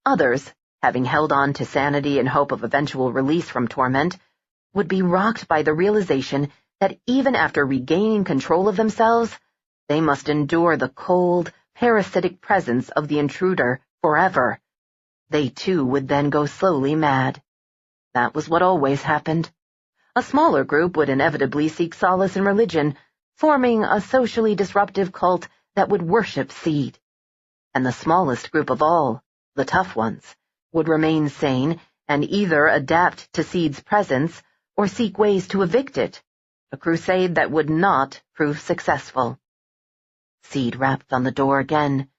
Others, having held on to sanity in hope of eventual release from torment, would be rocked by the realization that even after regaining control of themselves, they must endure the cold, parasitic presence of the intruder forever. They too would then go slowly mad. That was what always happened. A smaller group would inevitably seek solace in religion, forming a socially disruptive cult that would worship Seed. And the smallest group of all, the tough ones, would remain sane and either adapt to Seed's presence or seek ways to evict it, a crusade that would not prove successful. Seed rapped on the door again.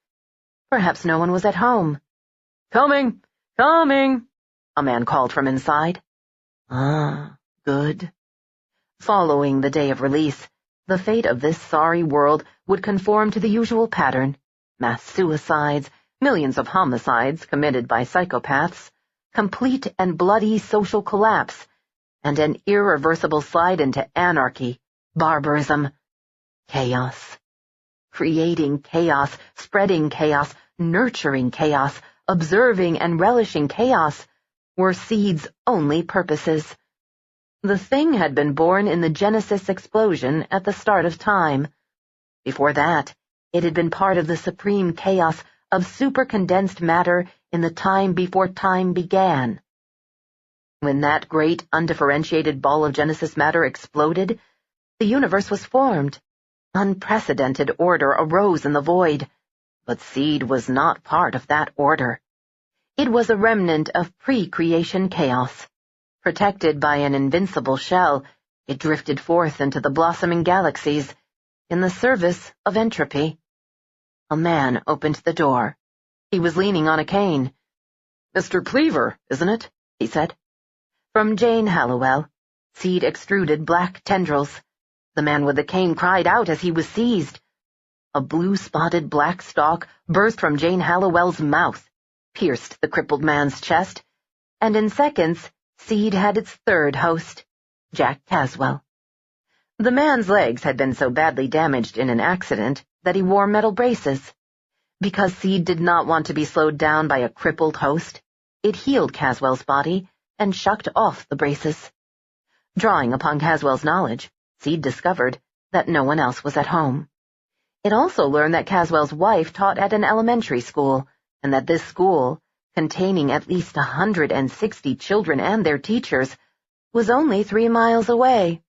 Perhaps no one was at home. "Coming! Coming!" a man called from inside. Ah, good. Following the day of release, the fate of this sorry world would conform to the usual pattern: mass suicides, millions of homicides committed by psychopaths, complete and bloody social collapse, and an irreversible slide into anarchy, barbarism, chaos. Creating chaos, spreading chaos, nurturing chaos, observing and relishing chaos were Seed's only purposes. The thing had been born in the Genesis explosion at the start of time. Before that, it had been part of the supreme chaos of supercondensed matter in the time before time began. When that great undifferentiated ball of Genesis matter exploded, the universe was formed. Unprecedented order arose in the void, but Seed was not part of that order. It was a remnant of pre-creation chaos. Protected by an invincible shell, it drifted forth into the blossoming galaxies, in the service of entropy. A man opened the door. He was leaning on a cane. "Mr. Cleaver, isn't it?" he said. From Jane Hallowell, Seed extruded black tendrils. The man with the cane cried out as he was seized. A blue-spotted black stalk burst from Jane Hallowell's mouth, pierced the crippled man's chest, and in seconds, Seed had its third host, Jack Caswell. The man's legs had been so badly damaged in an accident that he wore metal braces. Because Seed did not want to be slowed down by a crippled host, it healed Caswell's body and shucked off the braces. Drawing upon Caswell's knowledge, Seed discovered that no one else was at home. It also learned that Caswell's wife taught at an elementary school, and that this school, containing at least 160 children and their teachers, was only 3 miles away.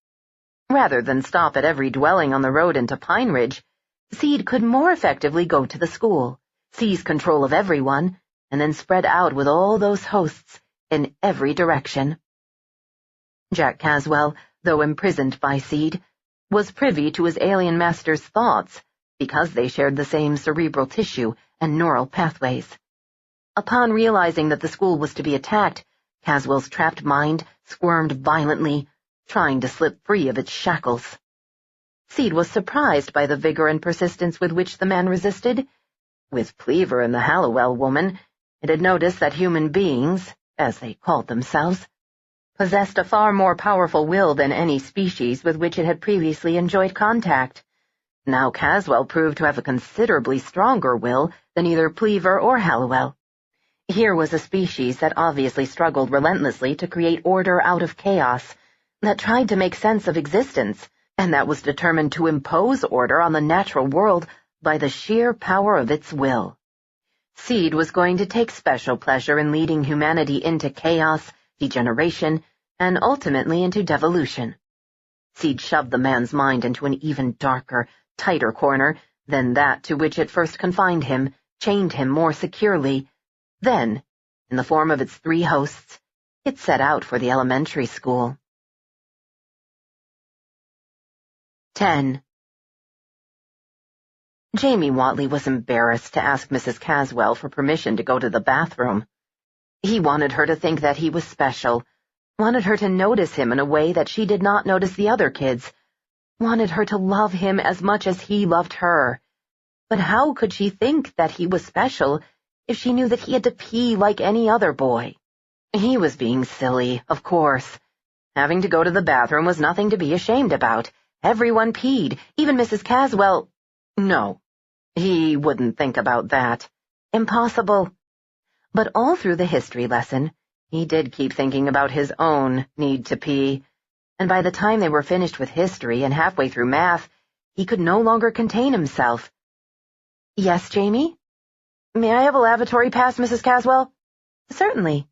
Rather than stop at every dwelling on the road into Pine Ridge, Seed could more effectively go to the school, seize control of everyone, and then spread out with all those hosts in every direction. Jack Caswell, though imprisoned by Seed, was privy to his alien master's thoughts because they shared the same cerebral tissue and neural pathways. Upon realizing that the school was to be attacked, Caswell's trapped mind squirmed violently, trying to slip free of its shackles. Seed was surprised by the vigor and persistence with which the man resisted. With Cleaver and the Hallowell woman, it had noticed that human beings, as they called themselves, possessed a far more powerful will than any species with which it had previously enjoyed contact. Now Caswell proved to have a considerably stronger will than either Cleaver or Hallowell. Here was a species that obviously struggled relentlessly to create order out of chaos, that tried to make sense of existence, and that was determined to impose order on the natural world by the sheer power of its will. Seed was going to take special pleasure in leading humanity into chaos, degeneration, and ultimately into devolution. Seed shoved the man's mind into an even darker, tighter corner than that to which it first confined him, chained him more securely. Then, in the form of its 3 hosts, it set out for the elementary school. 10. Jamie Whatley was embarrassed to ask Mrs. Caswell for permission to go to the bathroom. He wanted her to think that he was special, wanted her to notice him in a way that she did not notice the other kids, wanted her to love him as much as he loved her. But how could she think that he was special if she knew that he had to pee like any other boy? He was being silly, of course. Having to go to the bathroom was nothing to be ashamed about. Everyone peed, even Mrs. Caswell. No, he wouldn't think about that. Impossible. But all through the history lesson, he did keep thinking about his own need to pee, and by the time they were finished with history and halfway through math, he could no longer contain himself. "Yes, Jamie? May I have a lavatory pass, Mrs. Caswell?" "Certainly."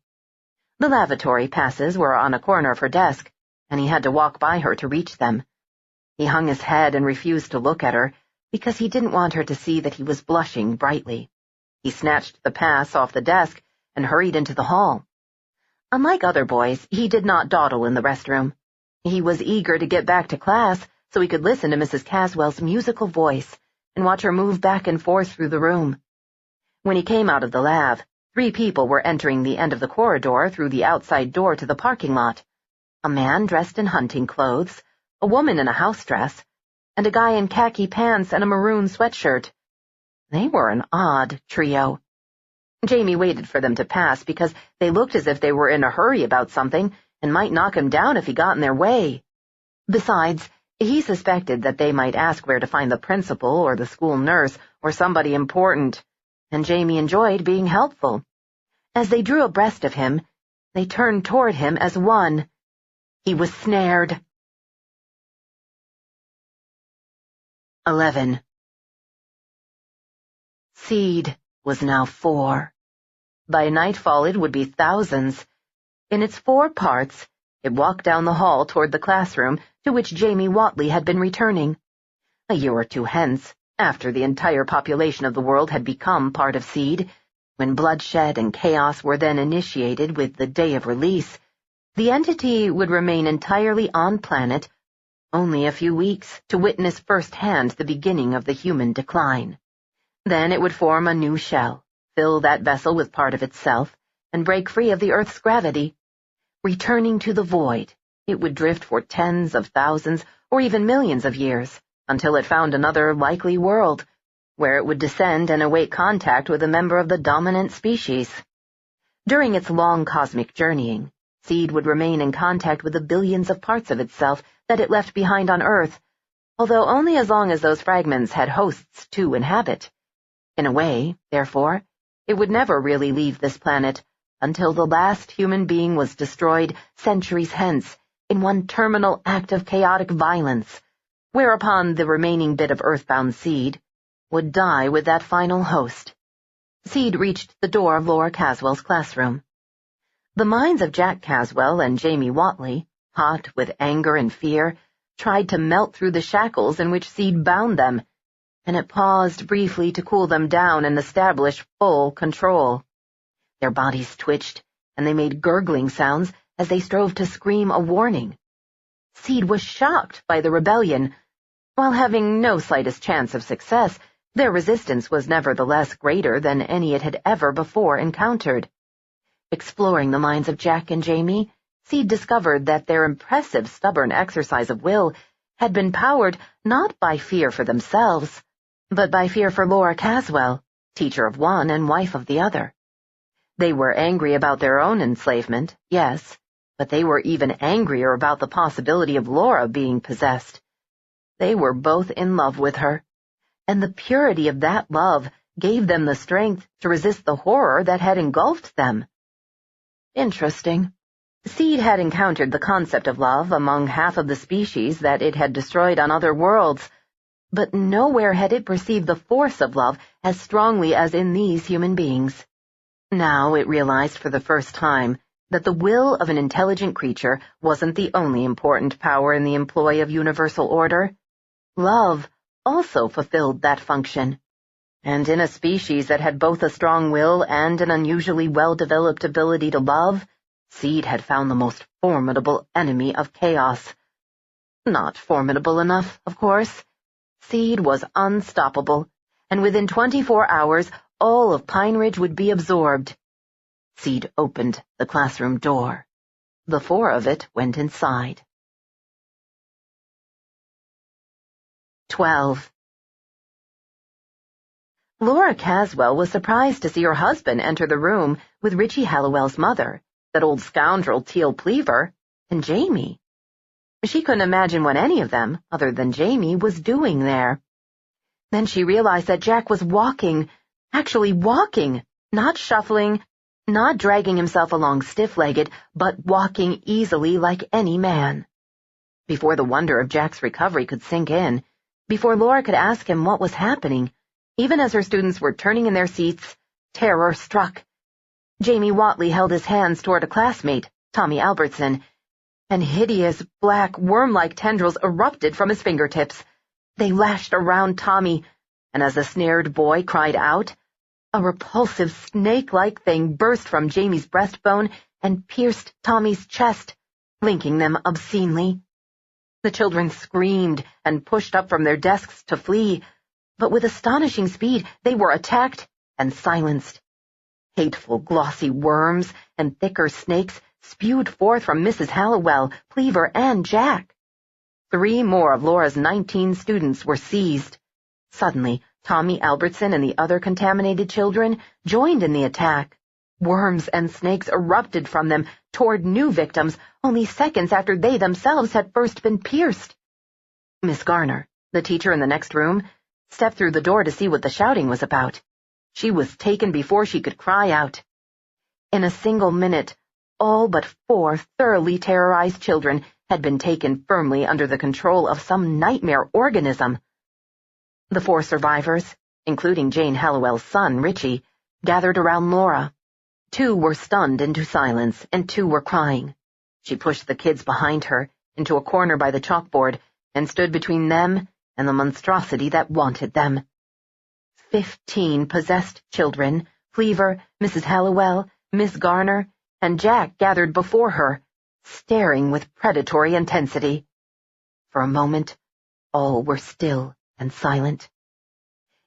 The lavatory passes were on a corner of her desk, and he had to walk by her to reach them. He hung his head and refused to look at her, because he didn't want her to see that he was blushing brightly. He snatched the pass off the desk and hurried into the hall. Unlike other boys, he did not dawdle in the restroom. He was eager to get back to class so he could listen to Mrs. Caswell's musical voice and watch her move back and forth through the room. When he came out of the lab, 3 people were entering the end of the corridor through the outside door to the parking lot. A man dressed in hunting clothes, a woman in a house dress, and a guy in khaki pants and a maroon sweatshirt. They were an odd trio. Jamie waited for them to pass because they looked as if they were in a hurry about something and might knock him down if he got in their way. Besides, he suspected that they might ask where to find the principal or the school nurse or somebody important, and Jamie enjoyed being helpful. As they drew abreast of him, they turned toward him as one. He was snared. 11. Seed was now 4. By nightfall it would be thousands. In its 4 parts, it walked down the hall toward the classroom to which Jamie Whatley had been returning. A year or 2 hence, after the entire population of the world had become part of Seed, when bloodshed and chaos were then initiated with the day of release, the entity would remain entirely on planet only a few weeks to witness firsthand the beginning of the human decline. Then it would form a new shell, fill that vessel with part of itself, and break free of the Earth's gravity. Returning to the void, it would drift for tens of thousands or even millions of years, until it found another likely world, where it would descend and await contact with a member of the dominant species. During its long cosmic journeying, Seed would remain in contact with the billions of parts of itself that it left behind on Earth, although only as long as those fragments had hosts to inhabit. In a way, therefore, it would never really leave this planet until the last human being was destroyed centuries hence in one terminal act of chaotic violence, whereupon the remaining bit of earthbound Seed would die with that final host. Seed reached the door of Laura Caswell's classroom. The minds of Jack Caswell and Jamie Whatley, hot with anger and fear, tried to melt through the shackles in which Seed bound them, and it paused briefly to cool them down and establish full control. Their bodies twitched, and they made gurgling sounds as they strove to scream a warning. Seed was shocked by the rebellion. While having no slightest chance of success, their resistance was nevertheless greater than any it had ever before encountered. Exploring the minds of Jack and Jamie, Seed discovered that their impressive, stubborn exercise of will had been powered not by fear for themselves, but by fear for Laura Caswell, teacher of one and wife of the other. They were angry about their own enslavement, yes, but they were even angrier about the possibility of Laura being possessed. They were both in love with her, and the purity of that love gave them the strength to resist the horror that had engulfed them. Interesting. Seed had encountered the concept of love among half of the species that it had destroyed on other worlds, but nowhere had it perceived the force of love as strongly as in these human beings. Now it realized for the first time that the will of an intelligent creature wasn't the only important power in the employ of universal order. Love also fulfilled that function. And in a species that had both a strong will and an unusually well-developed ability to love, Seed had found the most formidable enemy of chaos. Not formidable enough, of course. Seed was unstoppable, and within 24 hours, all of Pine Ridge would be absorbed. Seed opened the classroom door. The 4 of it went inside. 12. Laura Caswell was surprised to see her husband enter the room with Richie Hallowell's mother, that old scoundrel Teal Pleaver, and Jamie. She couldn't imagine what any of them, other than Jamie, was doing there. Then she realized that Jack was walking, actually walking, not shuffling, not dragging himself along stiff-legged, but walking easily like any man. Before the wonder of Jack's recovery could sink in, before Laura could ask him what was happening, even as her students were turning in their seats, terror struck. Jamie Whatley held his hands toward a classmate, Tommy Albertson, and hideous, black, worm-like tendrils erupted from his fingertips. They lashed around Tommy, and as the snared boy cried out, a repulsive snake-like thing burst from Jamie's breastbone and pierced Tommy's chest, linking them obscenely. The children screamed and pushed up from their desks to flee, but with astonishing speed they were attacked and silenced. Hateful, glossy worms and thicker snakes spewed forth from Mrs. Hallowell, Cleaver, and Jack. 3 more of Laura's 19 students were seized. Suddenly, Tommy Albertson and the other contaminated children joined in the attack. Worms and snakes erupted from them toward new victims only seconds after they themselves had first been pierced. Miss Garner, the teacher in the next room, stepped through the door to see what the shouting was about. She was taken before she could cry out. In a single minute, all but 4 thoroughly terrorized children had been taken firmly under the control of some nightmare organism. The 4 survivors, including Jane Hallowell's son, Richie, gathered around Laura. 2 were stunned into silence, and 2 were crying. She pushed the kids behind her into a corner by the chalkboard and stood between them and the monstrosity that wanted them. 15 possessed children, Cleaver, Mrs. Hallowell, Miss Garner, and Jack gathered before her, staring with predatory intensity. For a moment, all were still and silent.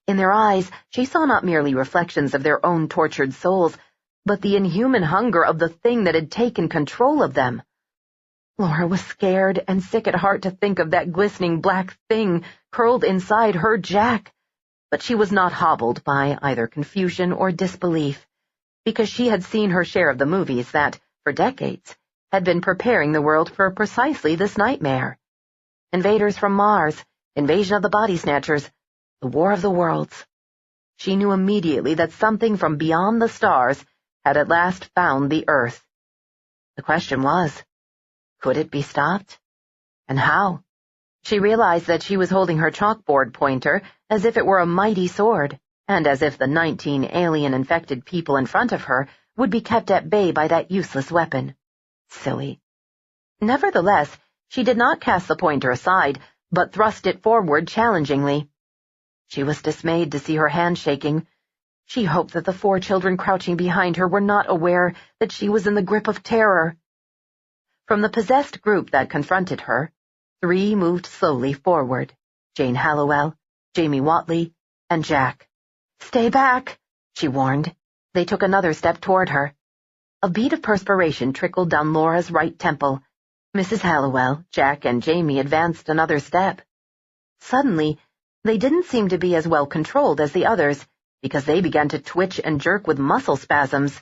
In their eyes, she saw not merely reflections of their own tortured souls, but the inhuman hunger of the thing that had taken control of them. Laura was scared and sick at heart to think of that glistening black thing curled inside her Jack, but she was not hobbled by either confusion or disbelief, because she had seen her share of the movies that, for decades, had been preparing the world for precisely this nightmare. Invaders from Mars, Invasion of the Body Snatchers, the War of the Worlds. She knew immediately that something from beyond the stars had at last found the Earth. The question was, could it be stopped? And how? She realized that she was holding her chalkboard pointer as if it were a mighty sword, and as if the 19 alien-infected people in front of her would be kept at bay by that useless weapon. Silly. Nevertheless, she did not cast the pointer aside, but thrust it forward challengingly. She was dismayed to see her hand shaking. She hoped that the 4 children crouching behind her were not aware that she was in the grip of terror. From the possessed group that confronted her, 3 moved slowly forward: Jane Hallowell, Jamie Whatley, and Jack. "Stay back," she warned. They took another step toward her. A bead of perspiration trickled down Laura's right temple. Mrs. Hallowell, Jack, and Jamie advanced another step. Suddenly, they didn't seem to be as well controlled as the others, because they began to twitch and jerk with muscle spasms.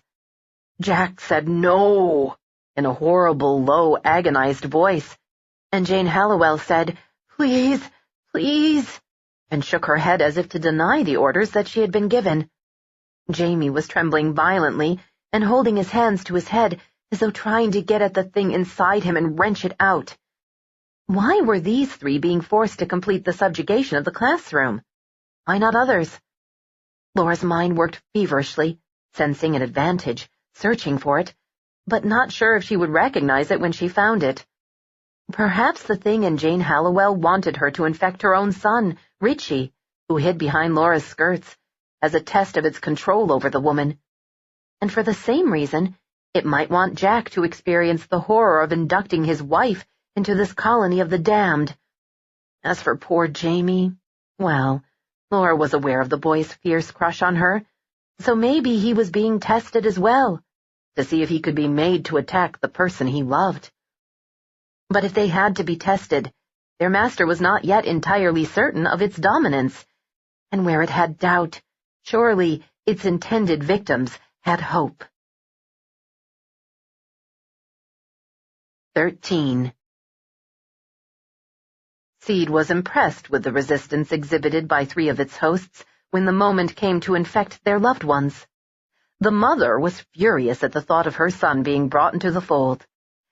Jack said no, in a horrible, low, agonized voice, and Jane Hallowell said, "Please, please," and shook her head as if to deny the orders that she had been given. Jamie was trembling violently and holding his hands to his head as though trying to get at the thing inside him and wrench it out. Why were these 3 being forced to complete the subjugation of the classroom? Why not others? Laura's mind worked feverishly, sensing an advantage, searching for it, but not sure if she would recognize it when she found it. Perhaps the thing in Jane Hallowell wanted her to infect her own son, Richie, who hid behind Laura's skirts, as a test of its control over the woman. And for the same reason, it might want Jack to experience the horror of inducting his wife into this colony of the damned. As for poor Jamie, well, Laura was aware of the boy's fierce crush on her, so maybe he was being tested as well, to see if he could be made to attack the person he loved. But if they had to be tested, their master was not yet entirely certain of its dominance, and where it had doubt, surely its intended victims had hope. 13. Seed was impressed with the resistance exhibited by 3 of its hosts when the moment came to infect their loved ones. The mother was furious at the thought of her son being brought into the fold.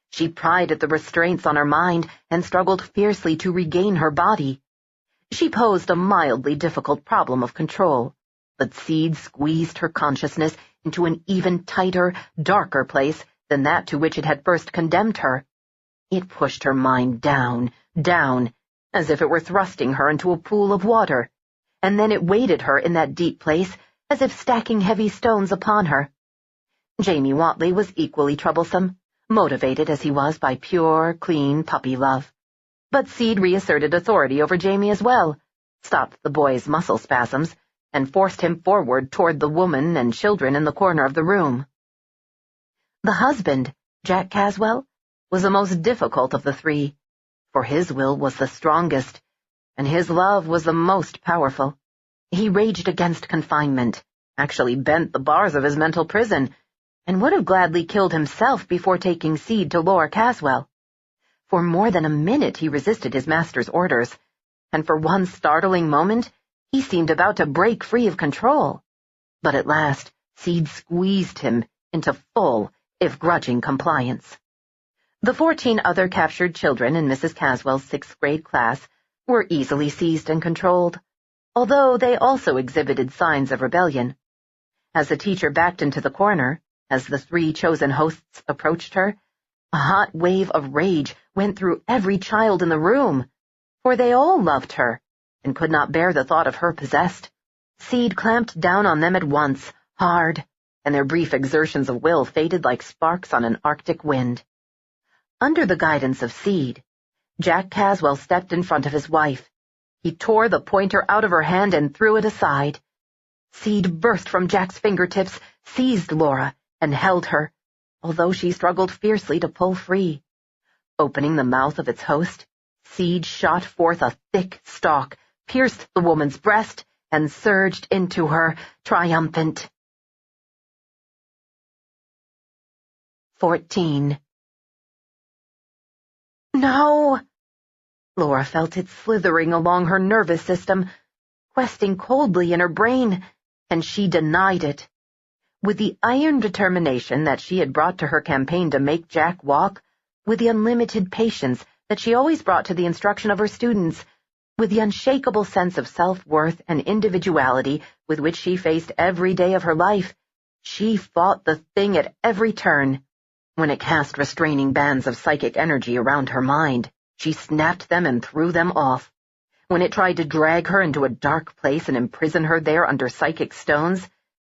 She pried at the restraints on her mind and struggled fiercely to regain her body. She posed a mildly difficult problem of control, but Seed squeezed her consciousness into an even tighter, darker place than that to which it had first condemned her. It pushed her mind down, down, as if it were thrusting her into a pool of water, and then it weighted her in that deep place as if stacking heavy stones upon her. Jamie Whatley was equally troublesome, motivated as he was by pure, clean puppy love. But Seed reasserted authority over Jamie as well, stopped the boy's muscle spasms, and forced him forward toward the woman and children in the corner of the room. The husband, Jack Caswell, was the most difficult of the three, for his will was the strongest, and his love was the most powerful. He raged against confinement, actually bent the bars of his mental prison, and would have gladly killed himself before taking Seed to Laura Caswell. For more than a minute he resisted his master's orders, and for one startling moment he seemed about to break free of control. But at last Seed squeezed him into full, if grudging, compliance. The 14 other captured children in Mrs. Caswell's 6th grade class were easily seized and controlled, although they also exhibited signs of rebellion. As the teacher backed into the corner, as the 3 chosen hosts approached her, a hot wave of rage went through every child in the room, for they all loved her and could not bear the thought of her possessed. Seed clamped down on them at once, hard, and their brief exertions of will faded like sparks on an Arctic wind. Under the guidance of Seed, Jack Caswell stepped in front of his wife. He tore the pointer out of her hand and threw it aside. Seed burst from Jack's fingertips, seized Laura, and held her, although she struggled fiercely to pull free. Opening the mouth of its host, Seed shot forth a thick stalk, pierced the woman's breast, and surged into her, triumphant. 14. No! Laura felt it slithering along her nervous system, questing coldly in her brain, and she denied it. With the iron determination that she had brought to her campaign to make Jack walk, with the unlimited patience that she always brought to the instruction of her students, with the unshakable sense of self-worth and individuality with which she faced every day of her life, she fought the thing at every turn. When it cast restraining bands of psychic energy around her mind, she snapped them and threw them off. When it tried to drag her into a dark place and imprison her there under psychic stones,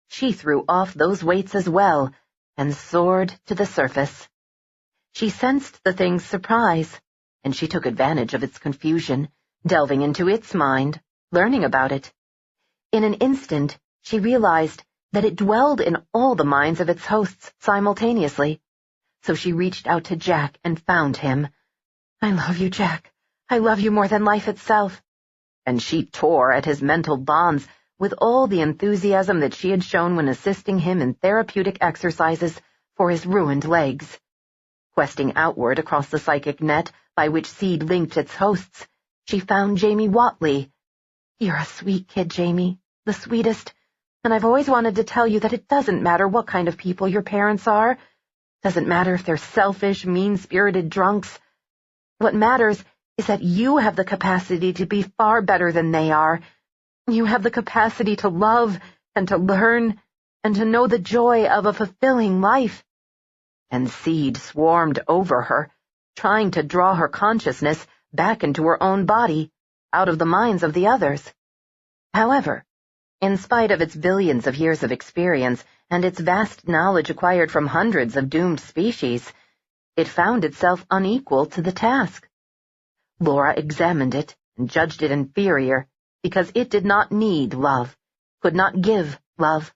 she threw off those weights as well and soared to the surface. She sensed the thing's surprise, and she took advantage of its confusion, delving into its mind, learning about it. In an instant, she realized that it dwelled in all the minds of its hosts simultaneously. So she reached out to Jack and found him. "I love you, Jack. I love you more than life itself." And she tore at his mental bonds with all the enthusiasm that she had shown when assisting him in therapeutic exercises for his ruined legs. Questing outward across the psychic net by which Seed linked its hosts, she found Jamie Whatley. "You're a sweet kid, Jamie, the sweetest, and I've always wanted to tell you that it doesn't matter what kind of people your parents are. Doesn't matter if they're selfish, mean-spirited drunks. What matters is that you have the capacity to be far better than they are. You have the capacity to love and to learn and to know the joy of a fulfilling life." And Seed swarmed over her, trying to draw her consciousness back into her own body, out of the minds of the others. However, in spite of its billions of years of experience and its vast knowledge acquired from hundreds of doomed species, it found itself unequal to the task. Laura examined it and judged it inferior because it did not need love, could not give love.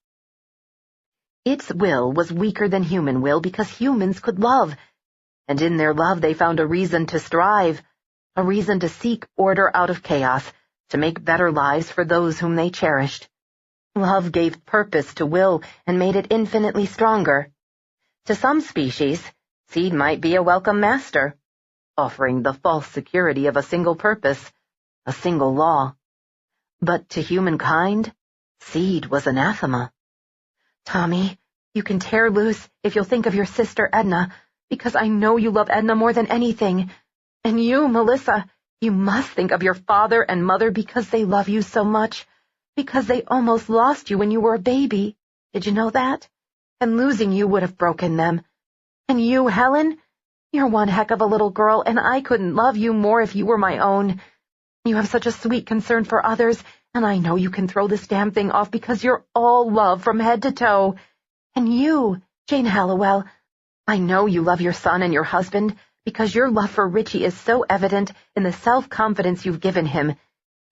Its will was weaker than human will because humans could love, and in their love they found a reason to strive, a reason to seek order out of chaos, to make better lives for those whom they cherished. Love gave purpose to will and made it infinitely stronger. To some species, Seed might be a welcome master, offering the false security of a single purpose, a single law. But to humankind, Seed was anathema. "Tommy, You can tear loose if you'll think of your sister Edna, because I know you love Edna more than anything. And you, Melissa, you must think of your father and mother because they love you so much, because they almost lost you when you were a baby. Did you know that? And losing you would have broken them. And you, Helen, you're one heck of a little girl, and I couldn't love you more if you were my own. You have such a sweet concern for others, and I know you can throw this damn thing off because you're all love from head to toe. And you, Jane Hallowell, I know you love your son and your husband because your love for Richie is so evident in the self-confidence you've given him,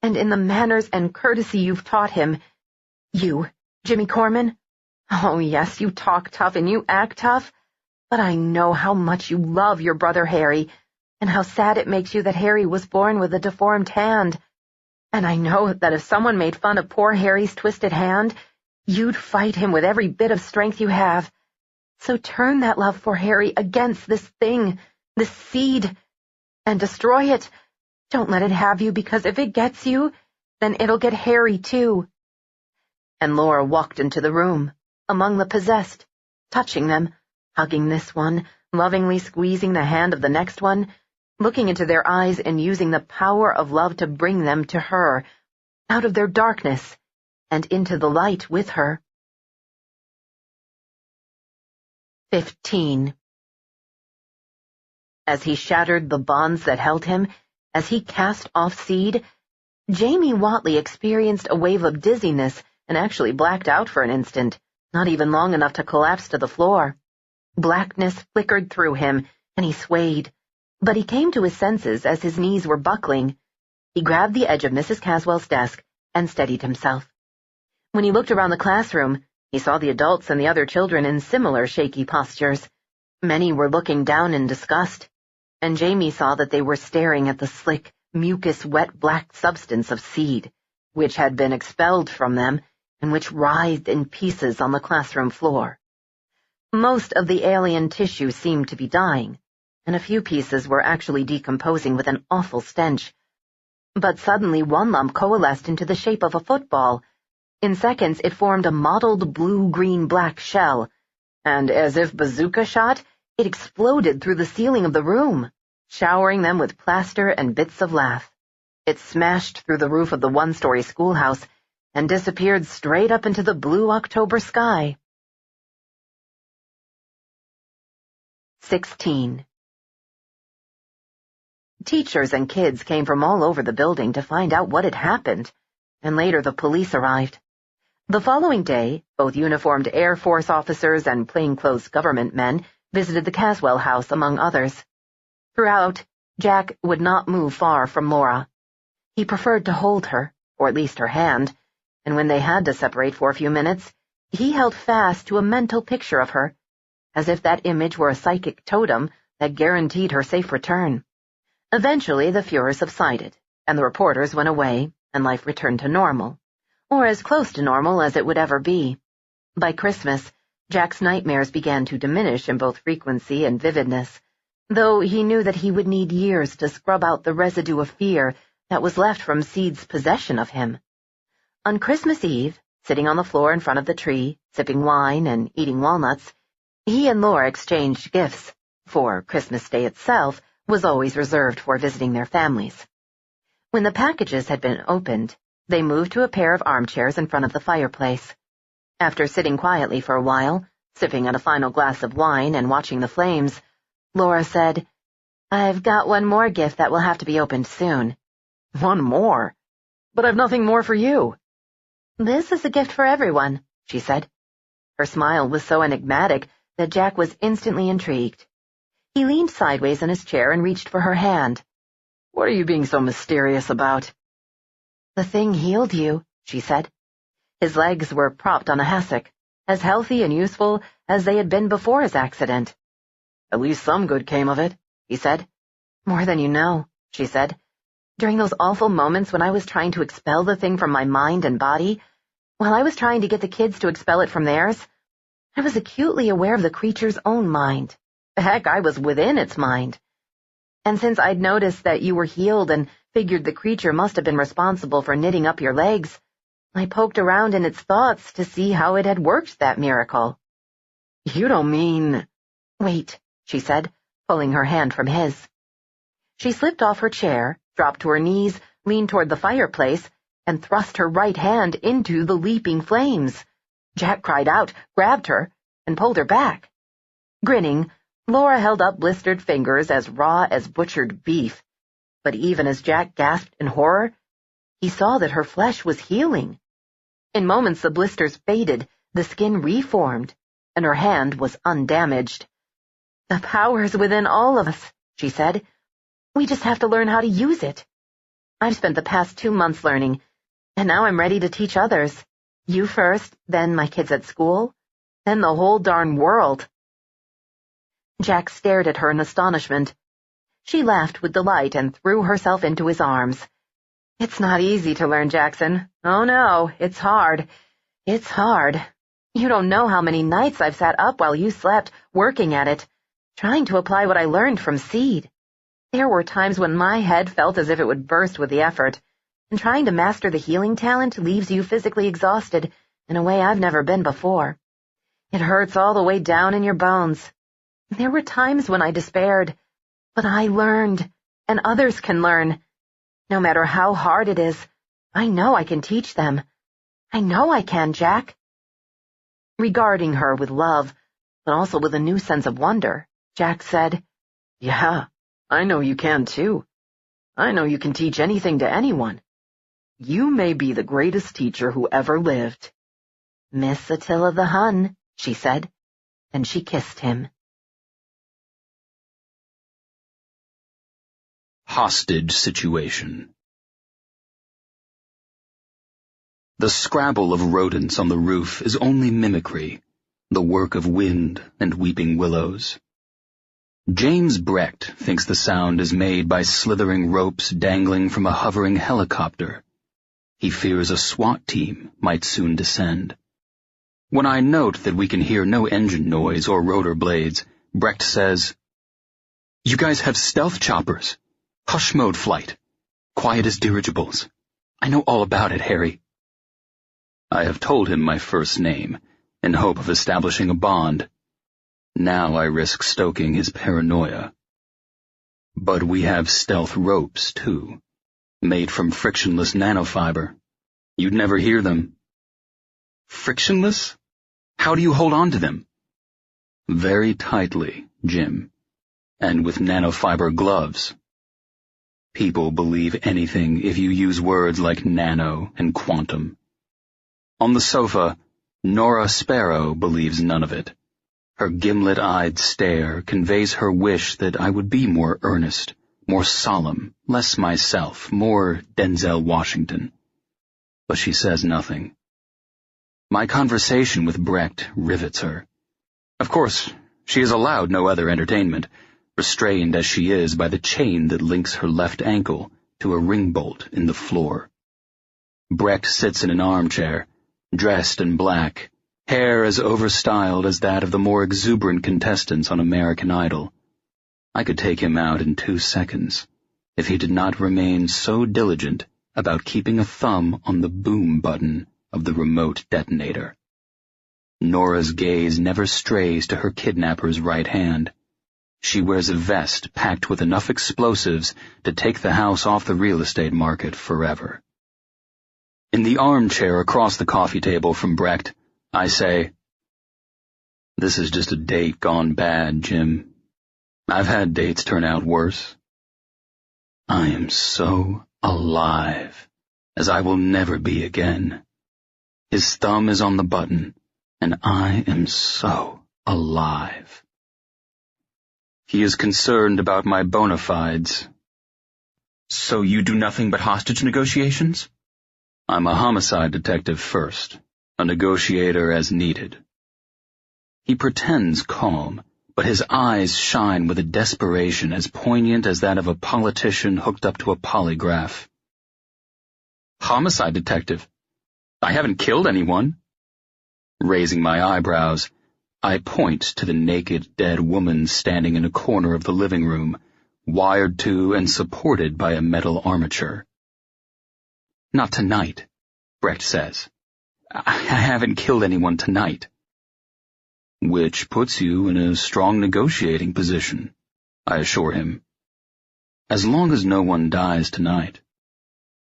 and in the manners and courtesy you've taught him. You, Jimmy Corman? Oh, yes, you talk tough and you act tough, but I know how much you love your brother Harry, and how sad it makes you that Harry was born with a deformed hand. And I know that if someone made fun of poor Harry's twisted hand, you'd fight him with every bit of strength you have. So turn that love for Harry against this thing, this seed, and destroy it. Don't let it have you, because if it gets you, then it'll get Harry too. And Laura walked into the room, among the possessed, touching them, hugging this one, lovingly squeezing the hand of the next one, looking into their eyes and using the power of love to bring them to her, out of their darkness, and into the light with her. 15. As he shattered the bonds that held him, as he cast off Seed, Jamie Watley experienced a wave of dizziness and actually blacked out for an instant, not even long enough to collapse to the floor. Blackness flickered through him, and he swayed, but he came to his senses as his knees were buckling. He grabbed the edge of Mrs. Caswell's desk and steadied himself. When he looked around the classroom, he saw the adults and the other children in similar shaky postures. Many were looking down in disgust, and Jamie saw that they were staring at the slick, mucus-wet black substance of Seed, which had been expelled from them and which writhed in pieces on the classroom floor. Most of the alien tissue seemed to be dying, and a few pieces were actually decomposing with an awful stench. But suddenly one lump coalesced into the shape of a football. In seconds it formed a mottled blue-green-black shell, and as if bazooka shot, it exploded through the ceiling of the room, showering them with plaster and bits of lath. It smashed through the roof of the one-story schoolhouse and disappeared straight up into the blue October sky. 16. Teachers and kids came from all over the building to find out what had happened, and later the police arrived. The following day, both uniformed Air Force officers and plainclothes government men visited the Caswell house, among others. Throughout, Jack would not move far from Laura. He preferred to hold her, or at least her hand, and when they had to separate for a few minutes, he held fast to a mental picture of her, as if that image were a psychic totem that guaranteed her safe return. Eventually, the furor subsided, and the reporters went away, and life returned to normal, or as close to normal as it would ever be. By Christmas, Jack's nightmares began to diminish in both frequency and vividness, though he knew that he would need years to scrub out the residue of fear that was left from Seed's possession of him. On Christmas Eve, sitting on the floor in front of the tree, sipping wine and eating walnuts, he and Laura exchanged gifts, for Christmas Day itself was always reserved for visiting their families. When the packages had been opened, they moved to a pair of armchairs in front of the fireplace. After sitting quietly for a while, sipping at a final glass of wine and watching the flames, Laura said, "I've got one more gift that will have to be opened soon." "One more? But I've nothing more for you." "This is a gift for everyone," she said. Her smile was so enigmatic that Jack was instantly intrigued. He leaned sideways in his chair and reached for her hand. "What are you being so mysterious about?" "The thing healed you," she said. His legs were propped on a hassock, as healthy and useful as they had been before his accident. "At least some good came of it," he said. "More than you know," she said. "During those awful moments when I was trying to expel the thing from my mind and body, while I was trying to get the kids to expel it from theirs, I was acutely aware of the creature's own mind. Heck, I was within its mind. And since I'd noticed that you were healed and figured the creature must have been responsible for knitting up your legs, I poked around in its thoughts to see how it had worked that miracle." You don't mean... Wait, she said, pulling her hand from his. She slipped off her chair, dropped to her knees, leaned toward the fireplace, and thrust her right hand into the leaping flames. Jack cried out, grabbed her, and pulled her back. Grinning, Laura held up blistered fingers as raw as butchered beef. But even as Jack gasped in horror, he saw that her flesh was healing. In moments the blisters faded, the skin reformed, and her hand was undamaged. "The power's within all of us," she said. "We just have to learn how to use it. I've spent the past 2 months learning, and now I'm ready to teach others. You first, then my kids at school, then the whole darn world." Jack stared at her in astonishment. She laughed with delight and threw herself into his arms. "It's not easy to learn, Jackson. Oh no, it's hard. It's hard. You don't know how many nights I've sat up while you slept, working at it, trying to apply what I learned from Seed. There were times when my head felt as if it would burst with the effort, and trying to master the healing talent leaves you physically exhausted in a way I've never been before. It hurts all the way down in your bones. There were times when I despaired, but I learned, and others can learn. No matter how hard it is, I know I can teach them. I know I can, Jack." Regarding her with love, but also with a new sense of wonder, Jack said, Yeah, I know you can too. I know you can teach anything to anyone. You may be the greatest teacher who ever lived. "Miss Attila the Hun," she said, and she kissed him. Hostage situation. The scrabble of rodents on the roof is only mimicry, the work of wind and weeping willows. James Brecht thinks the sound is made by slithering ropes dangling from a hovering helicopter. He fears a SWAT team might soon descend. When I note that we can hear no engine noise or rotor blades, Brecht says, "You guys have stealth choppers. Hush mode flight. Quiet as dirigibles. I know all about it, Harry." I have told him my first name, in hope of establishing a bond. Now I risk stoking his paranoia. But we have stealth ropes, too, made from frictionless nanofiber. You'd never hear them. Frictionless? How do you hold on to them? Very tightly, Jim, and with nanofiber gloves. People believe anything if you use words like nano and quantum. On the sofa, Nora Sparrow believes none of it. Her gimlet-eyed stare conveys her wish that I would be more earnest, more solemn, less myself, more Denzel Washington. But she says nothing. My conversation with Brecht rivets her. Of course, she is allowed no other entertainment, restrained as she is by the chain that links her left ankle to a ring bolt in the floor. Brecht sits in an armchair, dressed in black, hair as overstyled as that of the more exuberant contestants on American Idol. I could take him out in 2 seconds, if he did not remain so diligent about keeping a thumb on the boom button of the remote detonator. Nora's gaze never strays to her kidnapper's right hand. She wears a vest packed with enough explosives to take the house off the real estate market forever. In the armchair across the coffee table from Brecht, I say, "This is just a date gone bad, Jim. I've had dates turn out worse. I am so alive, as I will never be again. His thumb is on the button, and I am so alive." He is concerned about my bona fides. "So you do nothing but hostage negotiations?" I'm a homicide detective first, a negotiator as needed. He pretends calm, but his eyes shine with a desperation as poignant as that of a politician hooked up to a polygraph. "Homicide detective? I haven't killed anyone." Raising my eyebrows, I point to the naked, dead woman standing in a corner of the living room, wired to and supported by a metal armature. "Not tonight," Brecht says. "I haven't killed anyone tonight." Which puts you in a strong negotiating position, I assure him. As long as no one dies tonight,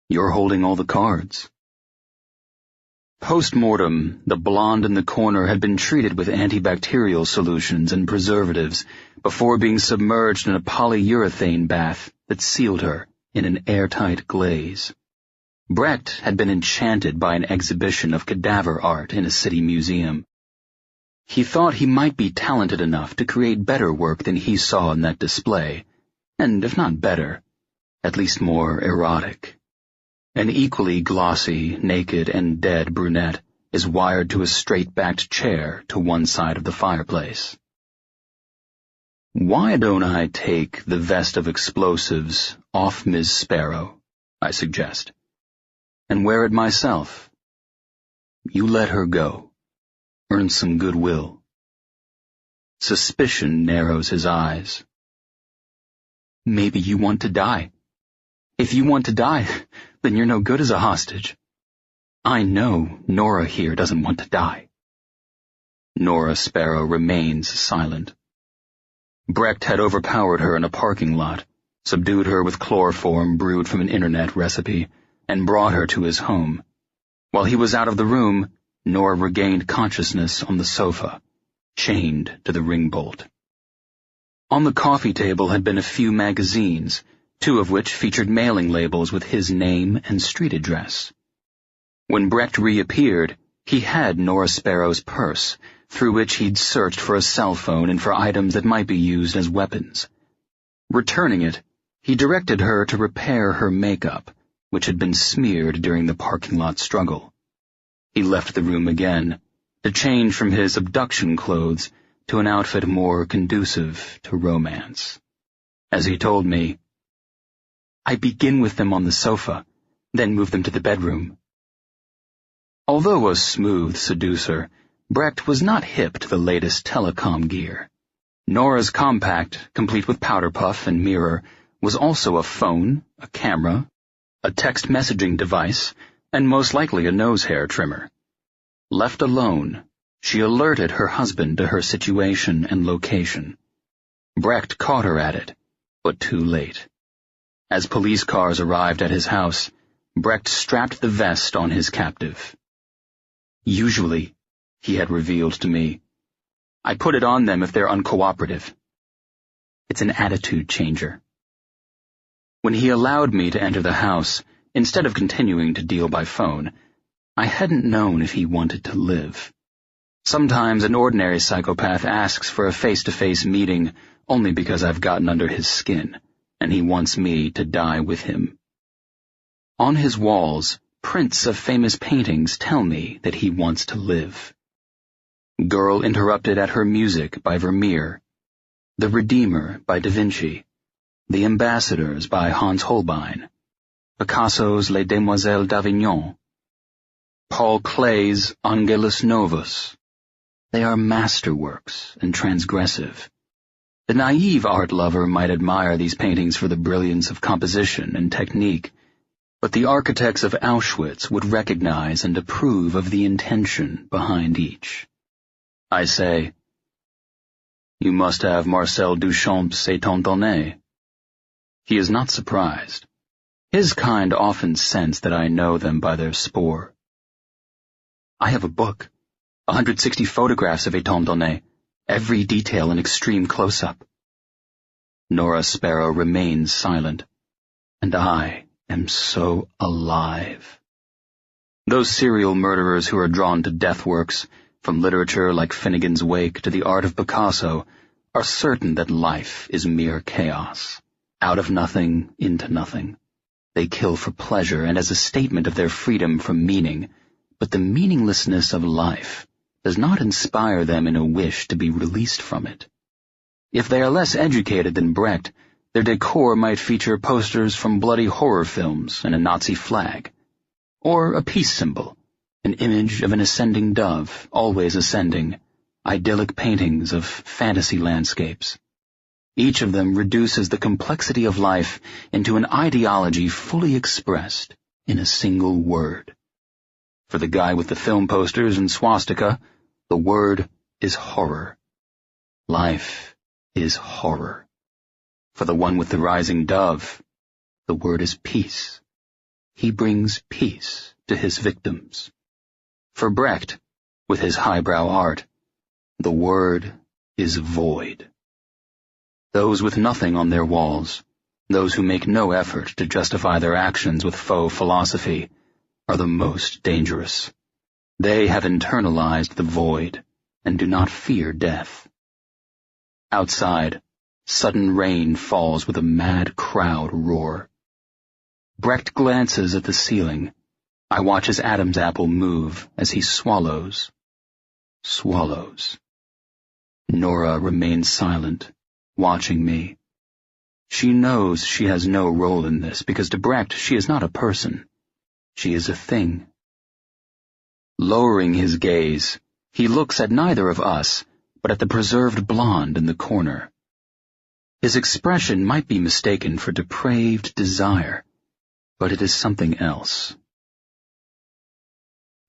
you're holding all the cards. Post-mortem, the blonde in the corner had been treated with antibacterial solutions and preservatives before being submerged in a polyurethane bath that sealed her in an airtight glaze. Brecht had been enchanted by an exhibition of cadaver art in a city museum. He thought he might be talented enough to create better work than he saw in that display, and if not better, at least more erotic. An equally glossy, naked, and dead brunette is wired to a straight-backed chair to one side of the fireplace. Why don't I take the vest of explosives off Ms. Sparrow, I suggest, and wear it myself? You let her go. Earn some goodwill. Suspicion narrows his eyes. Maybe you want to die. If you want to die, then you're no good as a hostage. I know Nora here doesn't want to die. Nora Sparrow remains silent. Brecht had overpowered her in a parking lot, subdued her with chloroform brewed from an internet recipe, and brought her to his home. While he was out of the room, Nora regained consciousness on the sofa, chained to the ring bolt. On the coffee table had been a few magazines, 2 of which featured mailing labels with his name and street address. When Brecht reappeared, he had Nora Sparrow's purse, through which he'd searched for a cell phone and for items that might be used as weapons. Returning it, he directed her to repair her makeup, which had been smeared during the parking lot struggle. He left the room again, to change from his abduction clothes to an outfit more conducive to romance. As he told me, I begin with them on the sofa, then move them to the bedroom. Although a smooth seducer, Brecht was not hip to the latest telecom gear. Nora's compact, complete with powder puff and mirror, was also a phone, a camera, a text messaging device, and most likely a nose hair trimmer. Left alone, she alerted her husband to her situation and location. Brecht caught her at it, but too late. As police cars arrived at his house, Brecht strapped the vest on his captive. Usually, he had revealed to me, I put it on them if they're uncooperative. It's an attitude changer. When he allowed me to enter the house, instead of continuing to deal by phone, I hadn't known if he wanted to live. Sometimes an ordinary psychopath asks for a face-to-face meeting only because I've gotten under his skin, and he wants me to die with him. On his walls, prints of famous paintings tell me that he wants to live. Girl Interrupted at Her Music by Vermeer, The Redeemer by Da Vinci, The Ambassadors by Hans Holbein, Picasso's Les Demoiselles d'Avignon, Paul Klee's Angelus Novus. They are masterworks and transgressive. The naive art lover might admire these paintings for the brilliance of composition and technique, but the architects of Auschwitz would recognize and approve of the intention behind each. I say, you must have Marcel Duchamp's étant He is not surprised. His kind often sense that I know them by their spoor. I have a book, 160 photographs of étant donné, every detail in extreme close-up. Nora Sparrow remains silent, and I am so alive. Those serial murderers who are drawn to death works, from literature like Finnegan's Wake to the art of Picasso, are certain that life is mere chaos, out of nothing into nothing. They kill for pleasure and as a statement of their freedom from meaning, but the meaninglessness of life does not inspire them in a wish to be released from it. If they are less educated than Brecht, their decor might feature posters from bloody horror films and a Nazi flag, or a peace symbol, an image of an ascending dove, always ascending, idyllic paintings of fantasy landscapes. Each of them reduces the complexity of life into an ideology fully expressed in a single word. For the guy with the film posters and swastika, the word is horror. Life is horror. For the one with the rising dove, the word is peace. He brings peace to his victims. For Brecht, with his highbrow art, the word is void. Those with nothing on their walls, those who make no effort to justify their actions with faux philosophy, are the most dangerous. They have internalized the void and do not fear death. Outside, sudden rain falls with a mad crowd roar. Brecht glances at the ceiling. I watch his Adam's apple move as he swallows. Nora remains silent, watching me. She knows she has no role in this because to Brecht she is not a person. She is a thing. Lowering his gaze, he looks at neither of us, but at the preserved blonde in the corner. His expression might be mistaken for depraved desire, but it is something else.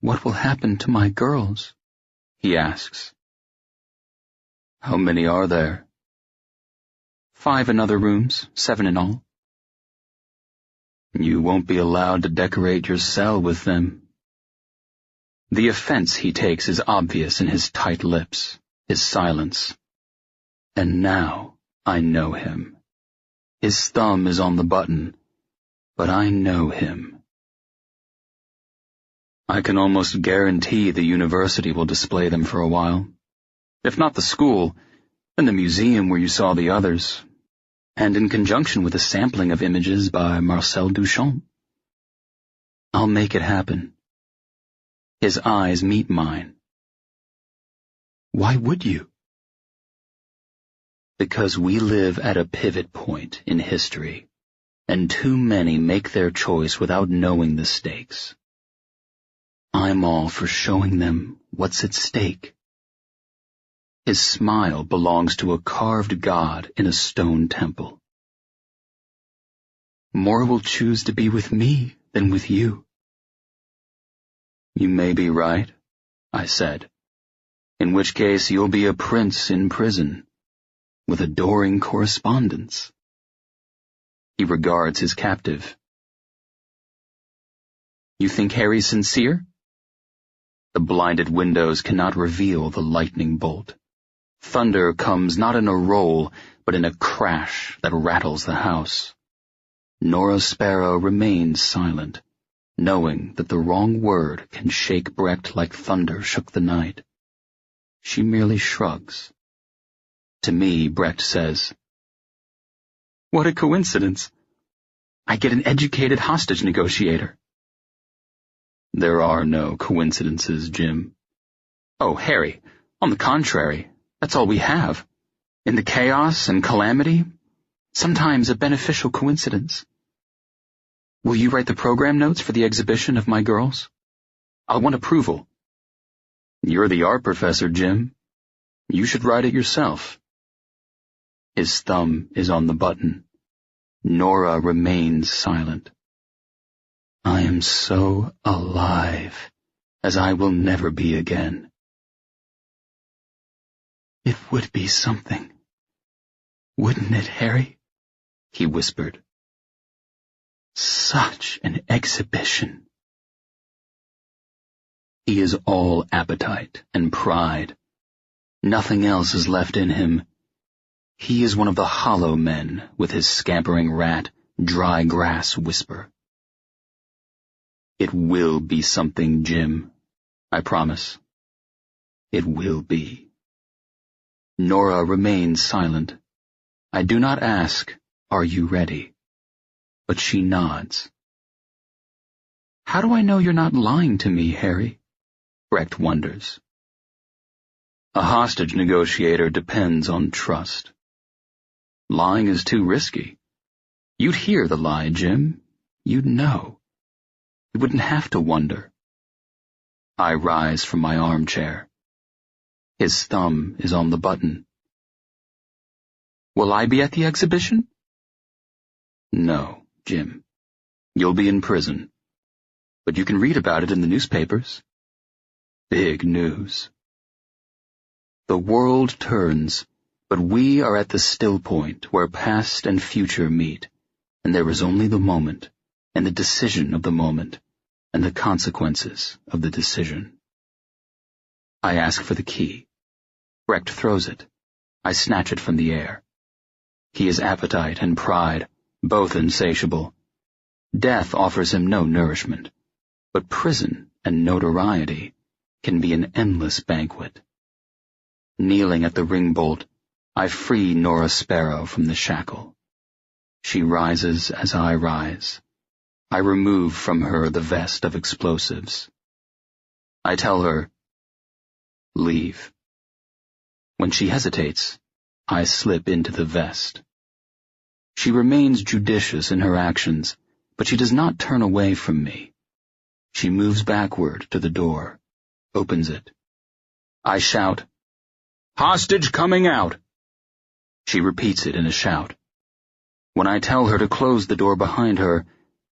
"What will happen to my girls?" he asks. "How many are there?" 5 in other rooms, 7 in all. "You won't be allowed to decorate your cell with them." The offense he takes is obvious in his tight lips, his silence. And now I know him. His thumb is on the button, but I know him. I can almost guarantee the university will display them for a while. If not the school, then the museum where you saw the others, and in conjunction with a sampling of images by Marcel Duchamp. I'll make it happen. His eyes meet mine. Why would you? Because we live at a pivot point in history, and too many make their choice without knowing the stakes. I'm all for showing them what's at stake. His smile belongs to a carved god in a stone temple. More will choose to be with me than with you. You may be right, I said, in which case you'll be a prince in prison, with adoring correspondence. He regards his captive. You think Harry's sincere? The blinded windows cannot reveal the lightning bolt. Thunder comes not in a roll, but in a crash that rattles the house. Nora Sparrow remains silent, knowing that the wrong word can shake Brecht like thunder shook the night. She merely shrugs. To me, Brecht says, "What a coincidence. I get an educated hostage negotiator." There are no coincidences, Jim. Oh, Harry, on the contrary, that's all we have. In the chaos and calamity, sometimes a beneficial coincidence. Will you write the program notes for the exhibition of my girls? I'll want approval. You're the art professor, Jim. You should write it yourself. His thumb is on the button. Nora remains silent. I am so alive, as I will never be again. It would be something, wouldn't it, Harry? He whispered. Such an exhibition. He is all appetite and pride. Nothing else is left in him. He is one of the hollow men with his scampering rat, dry grass whisper. It will be something, Jim. I promise. It will be. Nora remains silent. I do not ask, are you ready? But she nods. How do I know you're not lying to me, Harry? Brecht wonders. A hostage negotiator depends on trust. Lying is too risky. You'd hear the lie, Jim. You'd know. You wouldn't have to wonder. I rise from my armchair. His thumb is on the button. Will I be at the exhibition? No, Jim. You'll be in prison. But you can read about it in the newspapers. Big news. The world turns, But we are at the still point where past and future meet, and there is only the moment, and the decision of the moment, and the consequences of the decision. I ask for the key. Brecht throws it. I snatch it from the air. He has appetite and pride, both insatiable. Death offers him no nourishment, but prison and notoriety can be an endless banquet. Kneeling at the ring bolt, I free Nora Sparrow from the shackle. She rises as I rise. I remove from her the vest of explosives. I tell her, leave. When she hesitates, I slip into the vest. She remains judicious in her actions, but she does not turn away from me. She moves backward to the door, opens it. I shout, "Hostage coming out!" She repeats it in a shout. When I tell her to close the door behind her,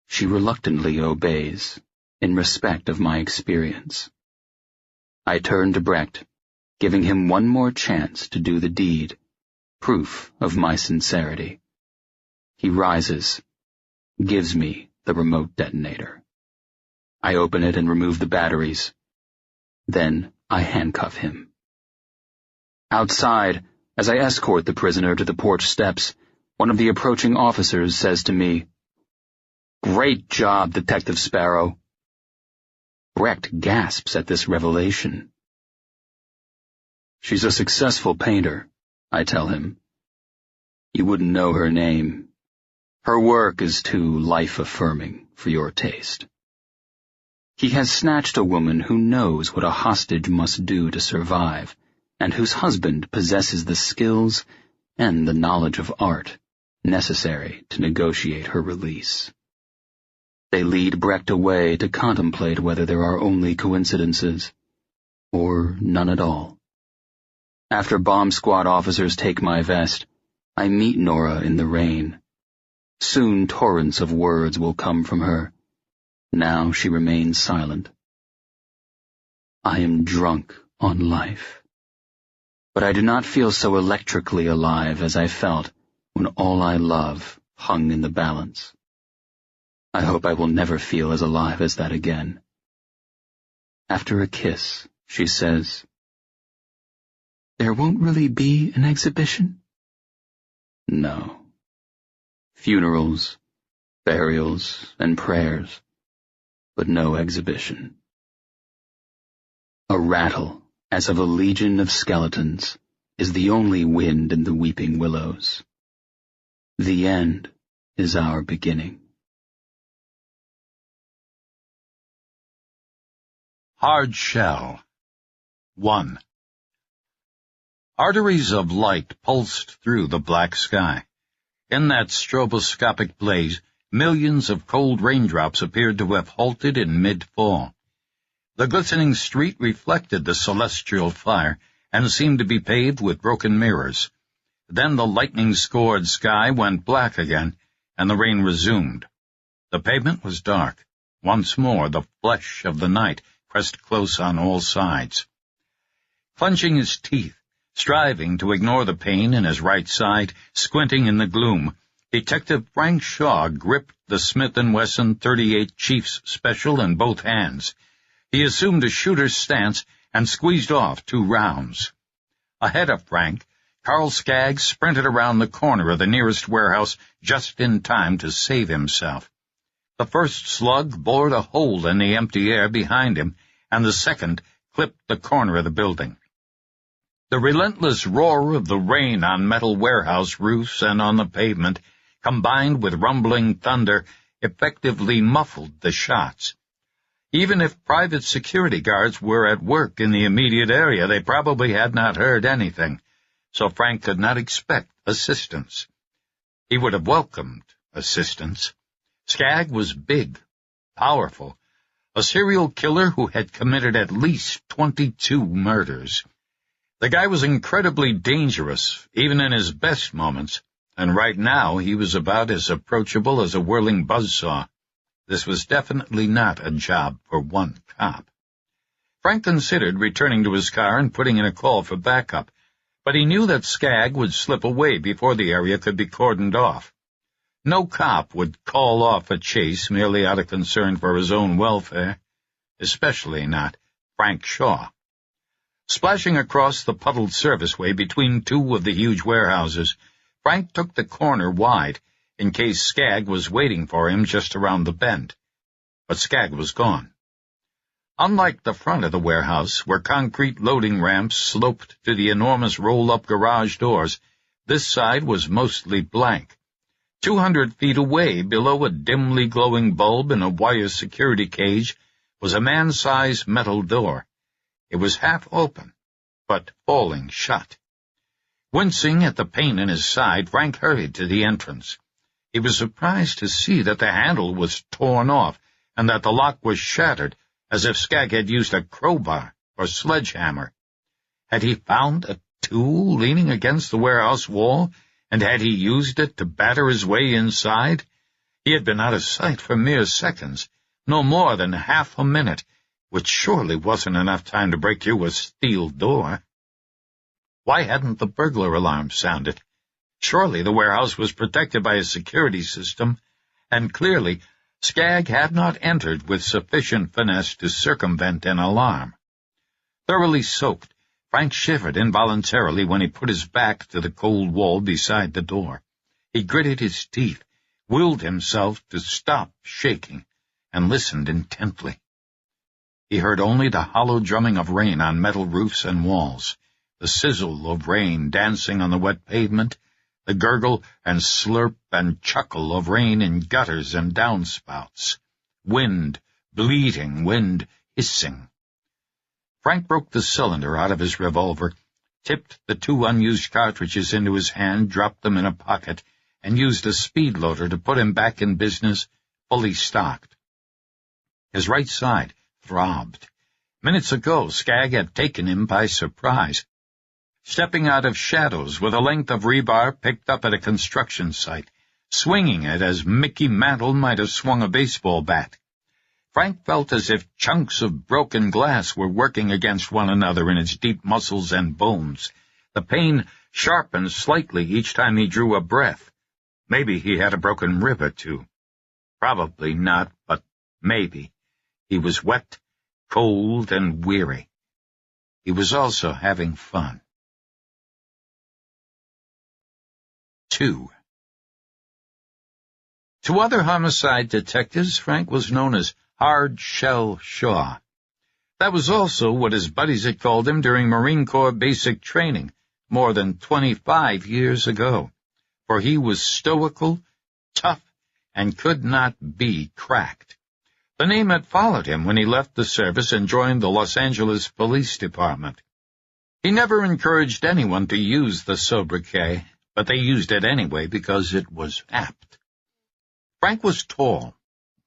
she reluctantly obeys, in respect of my experience. I turn to Brecht, giving him one more chance to do the deed, proof of my sincerity. He rises, gives me the remote detonator. I open it and remove the batteries. Then I handcuff him. Outside, as I escort the prisoner to the porch steps, one of the approaching officers says to me, "Great job, Detective Sparrow." Brecht gasps at this revelation. "She's a successful painter," I tell him. "You wouldn't know her name. Her work is too life-affirming for your taste." He has snatched a woman who knows what a hostage must do to survive, and whose husband possesses the skills and the knowledge of art necessary to negotiate her release. They lead Brecht away to contemplate whether there are only coincidences, or none at all. After bomb squad officers take my vest, I meet Nora in the rain. Soon torrents of words will come from her. Now she remains silent. I am drunk on life. But I do not feel so electrically alive as I felt when all I love hung in the balance. I hope I will never feel as alive as that again. After a kiss, she says, "There won't really be an exhibition?" No. Funerals, burials, and prayers, but no exhibition. A rattle, as of a legion of skeletons, is the only wind in the weeping willows. The end is our beginning. Hard Shell 1. Arteries of light pulsed through the black sky. In that stroboscopic blaze, millions of cold raindrops appeared to have halted in mid-fall. The glistening street reflected the celestial fire and seemed to be paved with broken mirrors. Then the lightning-scored sky went black again, and the rain resumed. The pavement was dark. Once more the flesh of the night pressed close on all sides. Clenching his teeth, striving to ignore the pain in his right side, squinting in the gloom, Detective Frank Shaw gripped the Smith & Wesson .38 Chief's Special in both hands. He assumed a shooter's stance and squeezed off 2 rounds. Ahead of Frank, Carl Skaggs sprinted around the corner of the nearest warehouse just in time to save himself. The first slug bored a hole in the empty air behind him, and the second clipped the corner of the building. The relentless roar of the rain on metal warehouse roofs and on the pavement, combined with rumbling thunder, effectively muffled the shots. Even if private security guards were at work in the immediate area, they probably had not heard anything, so Frank could not expect assistance. He would have welcomed assistance. Skaggs was big, powerful, a serial killer who had committed at least 22 murders. The guy was incredibly dangerous, even in his best moments, and right now he was about as approachable as a whirling buzzsaw. This was definitely not a job for one cop. Frank considered returning to his car and putting in a call for backup, but he knew that Skagg would slip away before the area could be cordoned off. No cop would call off a chase merely out of concern for his own welfare, especially not Frank Shaw. Splashing across the puddled serviceway between two of the huge warehouses, Frank took the corner wide in case Skagg was waiting for him just around the bend. But Skagg was gone. Unlike the front of the warehouse, where concrete loading ramps sloped to the enormous roll-up garage doors, this side was mostly blank. 200 feet away, below a dimly glowing bulb in a wire security cage, was a man-sized metal door. It was half open, but falling shut. Wincing at the pain in his side, Frank hurried to the entrance. He was surprised to see that the handle was torn off and that the lock was shattered, as if Skagg had used a crowbar or sledgehammer. Had he found a tool leaning against the warehouse wall, and had he used it to batter his way inside? He had been out of sight for mere seconds, no more than half a minute, which surely wasn't enough time to break through a steel door. Why hadn't the burglar alarm sounded? Surely the warehouse was protected by a security system, and clearly Skagg had not entered with sufficient finesse to circumvent an alarm. Thoroughly soaked, Frank shivered involuntarily when he put his back to the cold wall beside the door. He gritted his teeth, willed himself to stop shaking, and listened intently. He heard only the hollow drumming of rain on metal roofs and walls, the sizzle of rain dancing on the wet pavement, the gurgle and slurp and chuckle of rain in gutters and downspouts, wind bleating, wind hissing. Frank broke the cylinder out of his revolver, tipped the 2 unused cartridges into his hand, dropped them in a pocket, and used a speed loader to put him back in business, fully stocked. His right side throbbed. Minutes ago, Skagg had taken him by surprise, stepping out of shadows with a length of rebar picked up at a construction site, swinging it as Mickey Mantle might have swung a baseball bat. Frank felt as if chunks of broken glass were working against one another in its deep muscles and bones. The pain sharpened slightly each time he drew a breath. Maybe he had a broken rib or two. Probably not, but maybe. He was wet, cold, and weary. He was also having fun. 2. To other homicide detectives, Frank was known as Hard Shell Shaw. That was also what his buddies had called him during Marine Corps basic training more than 25 years ago, for he was stoical, tough, and could not be cracked. The name had followed him when he left the service and joined the Los Angeles Police Department. He never encouraged anyone to use the sobriquet, but they used it anyway because it was apt. Frank was tall,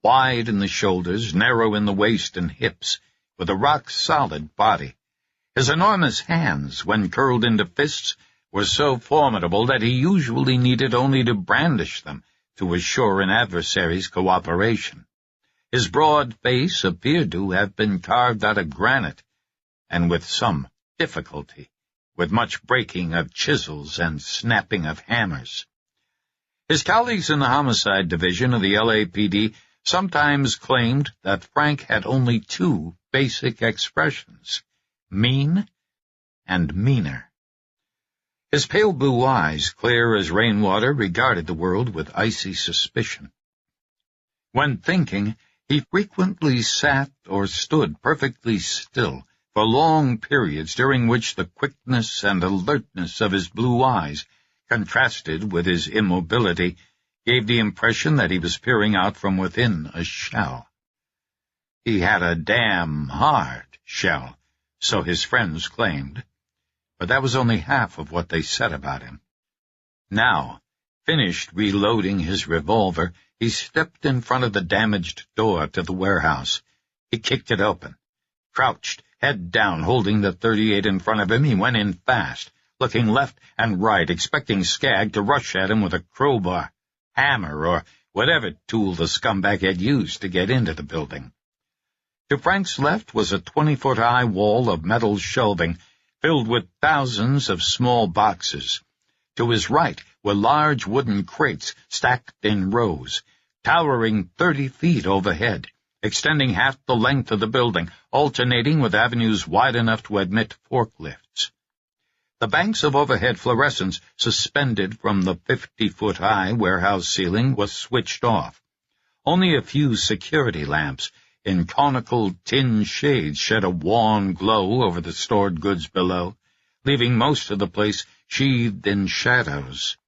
wide in the shoulders, narrow in the waist and hips, with a rock-solid body. His enormous hands, when curled into fists, were so formidable that he usually needed only to brandish them to assure an adversary's cooperation. His broad face appeared to have been carved out of granite, and with some difficulty, with much breaking of chisels and snapping of hammers. His colleagues in the Homicide Division of the LAPD sometimes claimed that Frank had only 2 basic expressions, mean and meaner. His pale blue eyes, clear as rainwater, regarded the world with icy suspicion. When thinking, he frequently sat or stood perfectly still for long periods during which the quickness and alertness of his blue eyes, contrasted with his immobility, gave the impression that he was peering out from within a shell. He had a damn hard shell, so his friends claimed, but that was only half of what they said about him. Now, finished reloading his revolver, he stepped in front of the damaged door to the warehouse. He kicked it open. Crouched, head down, holding the .38 in front of him, he went in fast, looking left and right, expecting Skagg to rush at him with a crowbar, hammer, or whatever tool the scumbag had used to get into the building. To Frank's left was a 20-foot-high wall of metal shelving, filled with thousands of small boxes. To his right were large wooden crates stacked in rows, towering 30 feet overhead, extending half the length of the building, alternating with avenues wide enough to admit forklifts. The banks of overhead fluorescents suspended from the 50-foot-high warehouse ceiling was switched off. Only a few security lamps in conical tin shades shed a wan glow over the stored goods below, leaving most of the place sheathed in shadows.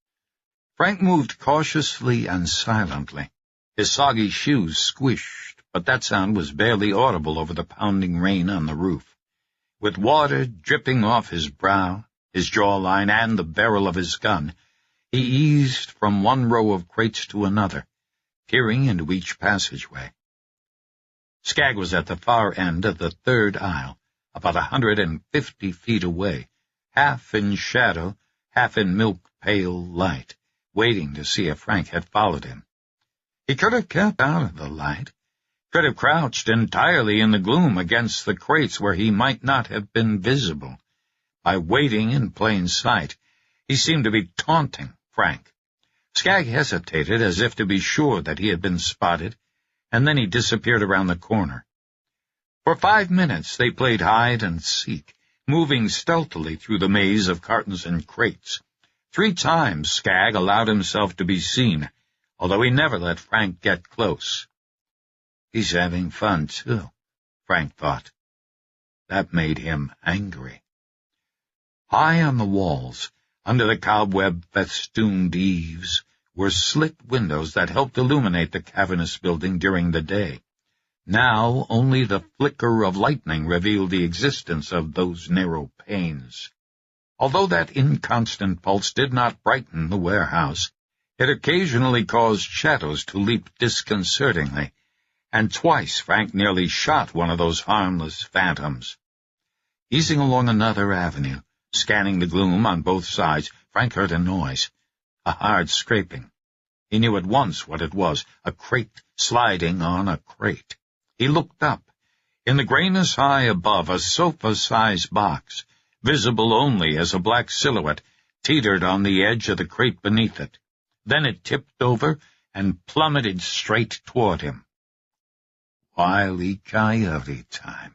Frank moved cautiously and silently. His soggy shoes squished, but that sound was barely audible over the pounding rain on the roof. With water dripping off his brow, his jawline, and the barrel of his gun, he eased from one row of crates to another, peering into each passageway. Skagg was at the far end of the third aisle, about 150 feet away, half in shadow, half in milk-pale light, waiting to see if Frank had followed him. He could have kept out of the light, could have crouched entirely in the gloom against the crates where he might not have been visible. By waiting in plain sight, he seemed to be taunting Frank. Skagg hesitated as if to be sure that he had been spotted, and then he disappeared around the corner. For 5 minutes they played hide-and-seek, moving stealthily through the maze of cartons and crates. 3 times Skagg allowed himself to be seen, although he never let Frank get close. He's having fun, too, Frank thought. That made him angry. High on the walls, under the cobweb-festooned eaves, were slit windows that helped illuminate the cavernous building during the day. Now only the flicker of lightning revealed the existence of those narrow panes. Although that inconstant pulse did not brighten the warehouse, it occasionally caused shadows to leap disconcertingly, and twice Frank nearly shot one of those harmless phantoms. Easing along another avenue, scanning the gloom on both sides, Frank heard a noise, a hard scraping. He knew at once what it was, a crate sliding on a crate. He looked up. In the grayness high above, a sofa-sized box, visible only as a black silhouette, teetered on the edge of the crate beneath it. Then it tipped over and plummeted straight toward him. Wile E. Coyote time.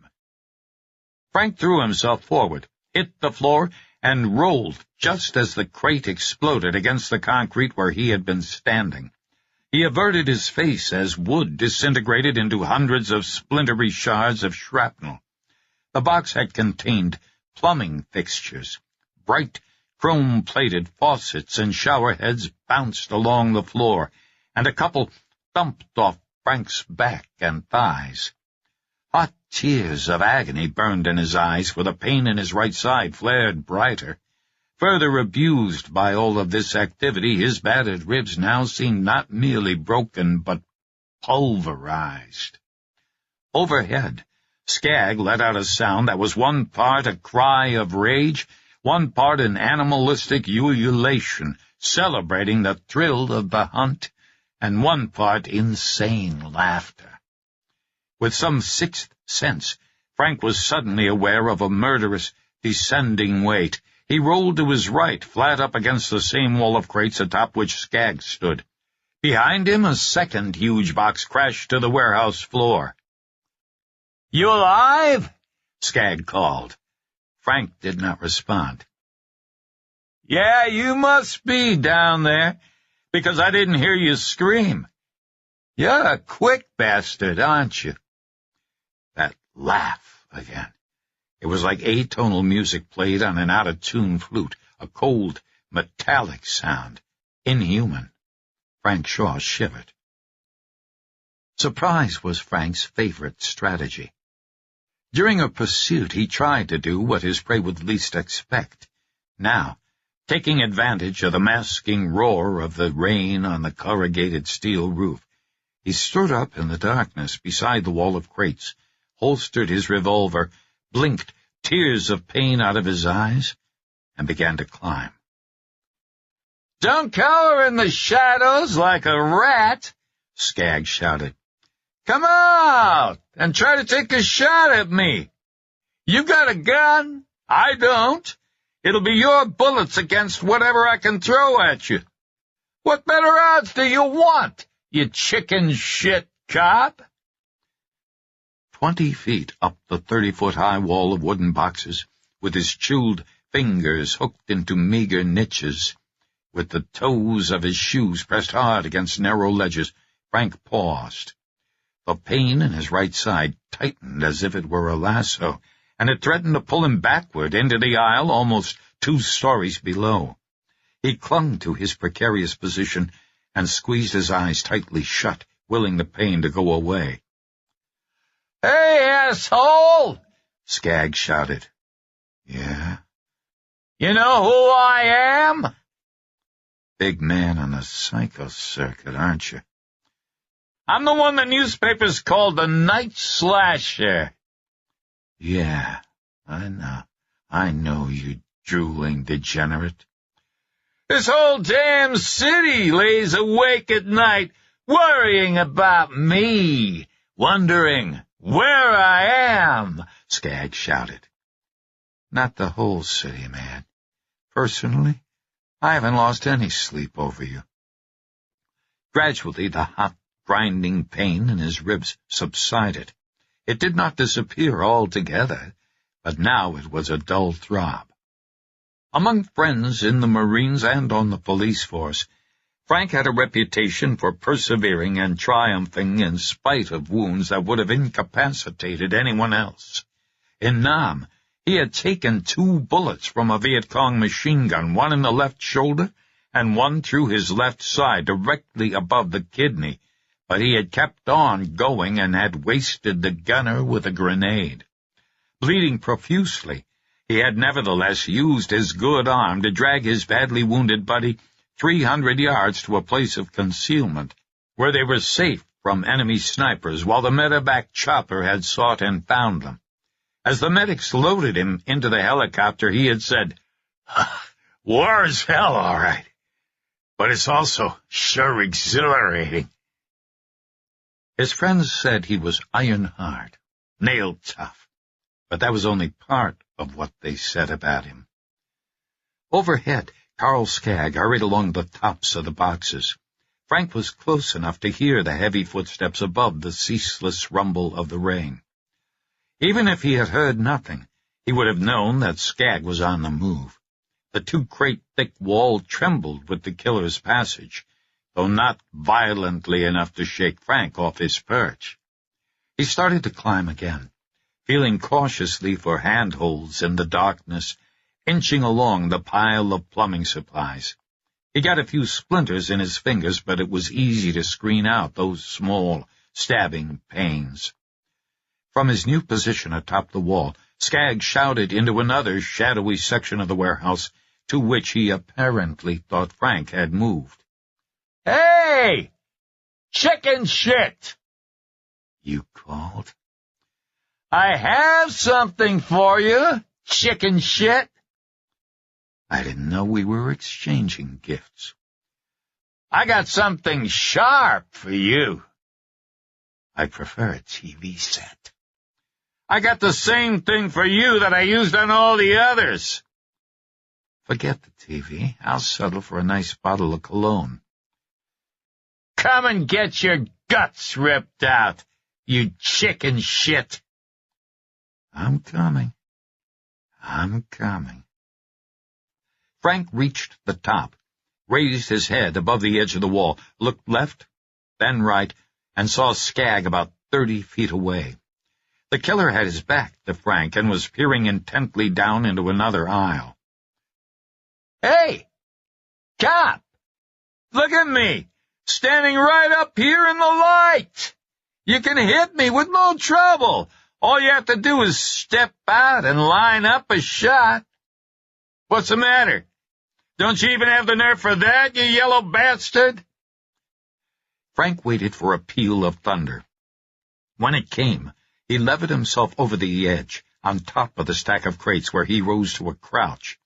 Frank threw himself forward, hit the floor, and rolled just as the crate exploded against the concrete where he had been standing. He averted his face as wood disintegrated into hundreds of splintery shards of shrapnel. The box had contained plumbing fixtures. Bright, chrome-plated faucets and shower heads bounced along the floor, and a couple thumped off Frank's back and thighs. Hot tears of agony burned in his eyes, for the pain in his right side flared brighter. Further abused by all of this activity, his battered ribs now seemed not merely broken, but pulverized. Overhead, Skagg let out a sound that was one part a cry of rage, one part an animalistic ululation, celebrating the thrill of the hunt, and one part insane laughter. With some sixth sense, Frank was suddenly aware of a murderous, descending weight. He rolled to his right, flat up against the same wall of crates atop which Skagg stood. Behind him, a second huge box crashed to the warehouse floor. "You alive?" Skagg called. Frank did not respond. "Yeah, you must be down there, because I didn't hear you scream. You're a quick bastard, aren't you?" That laugh again. It was like atonal music played on an out-of-tune flute, a cold, metallic sound, inhuman. Frank Shaw shivered. Surprise was Frank's favorite strategy. During a pursuit, he tried to do what his prey would least expect. Now, taking advantage of the masking roar of the rain on the corrugated steel roof, he stood up in the darkness beside the wall of crates, holstered his revolver, blinked tears of pain out of his eyes, and began to climb. "Don't cower in the shadows like a rat," Skagg shouted. "Come out and try to take a shot at me. You got a gun? I don't. It'll be your bullets against whatever I can throw at you. What better odds do you want, you chicken shit cop? 20 feet up the 30-foot-high wall of wooden boxes, with his chewed fingers hooked into meager niches, with the toes of his shoes pressed hard against narrow ledges, Frank paused. The pain in his right side tightened as if it were a lasso, and it threatened to pull him backward into the aisle almost 2 stories below. He clung to his precarious position and squeezed his eyes tightly shut, willing the pain to go away. "Hey, asshole!" Skaggs shouted. "Yeah?" "You know who I am?" "Big man on the psycho circuit, aren't you?" "I'm the one the newspapers called the Night Slasher." "Yeah, I know, you drooling degenerate." "This whole damn city lays awake at night, worrying about me, wondering where I am," Skaggs shouted. "Not the whole city, man. Personally, I haven't lost any sleep over you." Gradually, the hot, grinding pain in his ribs subsided. It did not disappear altogether, but now it was a dull throb. Among friends in the Marines and on the police force, Frank had a reputation for persevering and triumphing in spite of wounds that would have incapacitated anyone else. In Nam, he had taken 2 bullets from a Viet Cong machine gun, one in the left shoulder and one through his left side, directly above the kidney, but he had kept on going and had wasted the gunner with a grenade. Bleeding profusely, he had nevertheless used his good arm to drag his badly wounded buddy 300 yards to a place of concealment, where they were safe from enemy snipers while the medevac chopper had sought and found them. As the medics loaded him into the helicopter, he had said, "War is hell, all right, but it's also sure exhilarating." His friends said he was iron hard, nail tough, but that was only part of what they said about him. Overhead, Carl Skaggs hurried along the tops of the boxes. Frank was close enough to hear the heavy footsteps above the ceaseless rumble of the rain. Even if he had heard nothing, he would have known that Skaggs was on the move. The 2-crate thick wall trembled with the killer's passage, though not violently enough to shake Frank off his perch. He started to climb again, feeling cautiously for handholds in the darkness, inching along the pile of plumbing supplies. He got a few splinters in his fingers, but it was easy to screen out those small, stabbing pains. From his new position atop the wall, Skaggs shouted into another shadowy section of the warehouse, to which he apparently thought Frank had moved. "Hey! Chicken shit!" "You called?" "I have something for you, chicken shit." "I didn't know we were exchanging gifts." "I got something sharp for you." "I prefer a TV set." "I got the same thing for you that I used on all the others." "Forget the TV. I'll settle for a nice bottle of cologne." "Come and get your guts ripped out, you chicken shit." I'm coming. Frank reached the top, raised his head above the edge of the wall, looked left, then right, and saw Skaggs about 30 feet away. The killer had his back to Frank and was peering intently down into another aisle. "Hey, cop! Look at me, standing right up here in the light. You can hit me with no trouble. All you have to do is step out and line up a shot. What's the matter? Don't you even have the nerve for that, you yellow bastard?" Frank waited for a peal of thunder. When it came, he levered himself over the edge, on top of the stack of crates where he rose to a crouch.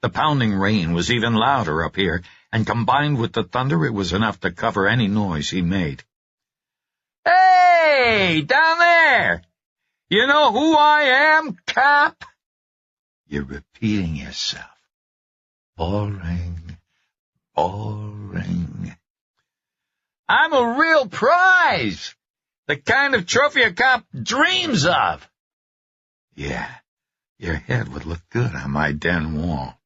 The pounding rain was even louder up here, and combined with the thunder, it was enough to cover any noise he made. "Hey, down there! You know who I am, cop?" You're repeating yourself. Boring, boring. I'm a real prize! The kind of trophy a cop dreams of! Yeah, your head would look good on my den wall.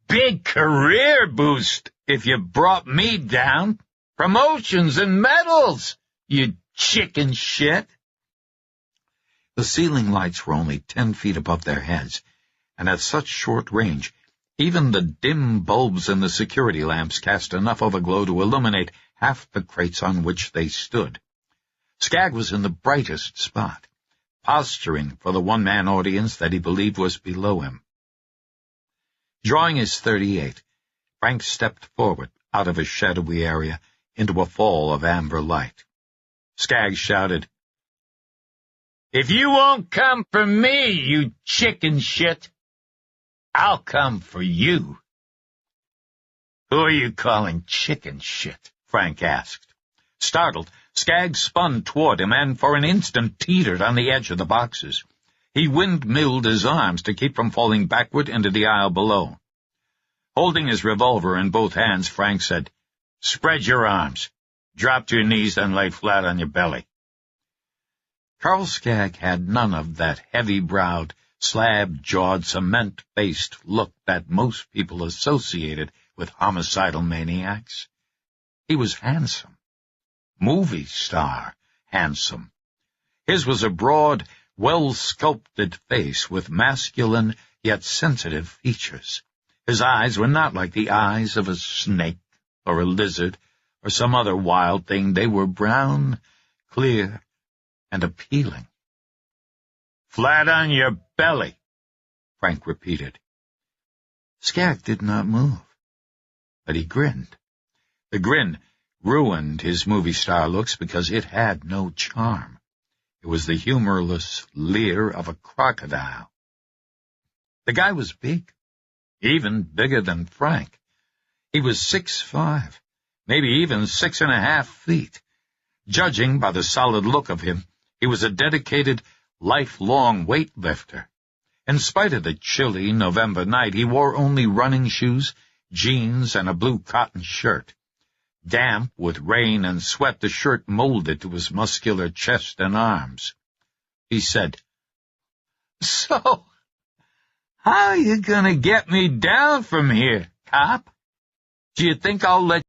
Big career boost if you brought me down. Promotions and medals, you chicken shit. The ceiling lights were only 10 feet above their heads, and at such short range, even the dim bulbs in the security lamps cast enough of a glow to illuminate half the crates on which they stood. Skaggs was in the brightest spot, posturing for the one-man audience that he believed was below him. Drawing his .38, Frank stepped forward out of a shadowy area into a fall of amber light. Skaggs shouted, "If you won't come for me, you chicken shit, I'll come for you." "Who are you calling chicken shit?" Frank asked. Startled, Skaggs spun toward him and for an instant teetered on the edge of the boxes. He windmilled his arms to keep from falling backward into the aisle below. Holding his revolver in both hands, Frank said, "Spread your arms. Drop to your knees, then lay flat on your belly." Carl Skaggs had none of that heavy-browed, slab-jawed, cement-faced look that most people associated with homicidal maniacs. He was handsome. Movie star handsome. His was a broad, well-sculpted face with masculine yet sensitive features. His eyes were not like the eyes of a snake or a lizard or some other wild thing. They were brown, clear, and appealing. "Flat on your belly," Frank repeated. Skaggs did not move, but he grinned. The grin ruined his movie star looks because it had no charm. It was the humorless leer of a crocodile. The guy was big, even bigger than Frank. He was 6'5", maybe even 6.5 feet. Judging by the solid look of him, he was a dedicated, lifelong weightlifter. In spite of the chilly November night, he wore only running shoes, jeans, and a blue cotton shirt. Damp with rain and sweat, the shirt molded to his muscular chest and arms. He said, "So, how are you gonna get me down from here, cop? Do you think I'll let